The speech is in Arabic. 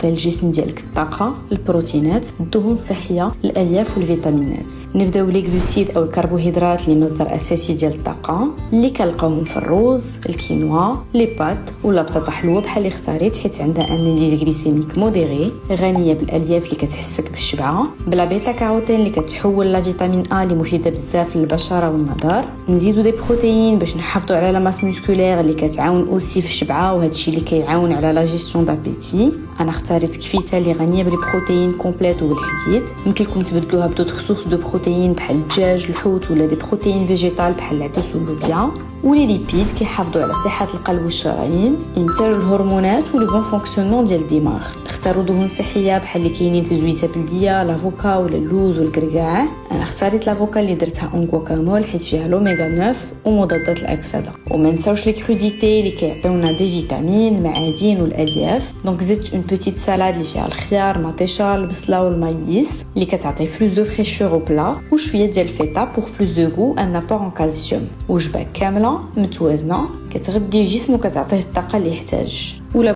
كتعطي للجسم ديالك الطاقه، البروتينات، الدهون الصحيه، الالياف والفيتامينات. نبداو لي غلوسيد او الكربوهيدرات اللي مصدر اساسي ديال الطاقه اللي كنلقاوهم في الروز، الكينوا، لي بات ولا بطاطا حلوه بحال اللي اختاريت حيت عندها ان انديز غليسيميك موديري، غنيه بالالياف اللي كتحسك بالشبعه، بلا بيتا كاروتين اللي كتحول لا فيتامين ا اللي مفيده بزاف للبشره والنظر. نزيدو دي بروتيين باش نحافظوا على لا ماس ميسكولير اللي كتعاون اوسي في الشبعه، وهذا الشيء اللي كيعاون على لا جيستيون دابيتي. انا اختاريت كفيته اللي غنيه بالبروتيين كومبليت وبالحديد. يمكن لكم تبدلوها بدوطخ سورس دو بروتيين بحال الدجاج، الحوت ولا دي بروتيين فيجيتال بحال العدس واللوبيا. ولي ليبيد كيحافظوا على صحه القلب والشرايين، انتاج الهرمونات ولو بون فونكسيونمون ديال الدماغ. اختاروا دهون صحيه بحال اللي كاينين في زويته بلديه، لافوكا ولا اللوز والكركاع. انا اختاريت لافوكا اللي درتها اون غواكامول حيت فيها لوميغا 9 ومضادات الاكسده. وما نساوش لي كروديتي اللي كيعطيونا دي فيتامين، المعادن والالياف. دونك زدت اون بيتيت سالاد اللي فيها الخيار، مطيشه، البصله والمايس اللي كتعطي بلوس دو فريشور او بلا، وشويه ديال الفيتا بور بلوس دو غو ان ابور ان كالسيوم. وجبه كامله متوازنه كتغذي الجسم وكتعطيه الطاقه اللي يحتاج. ولا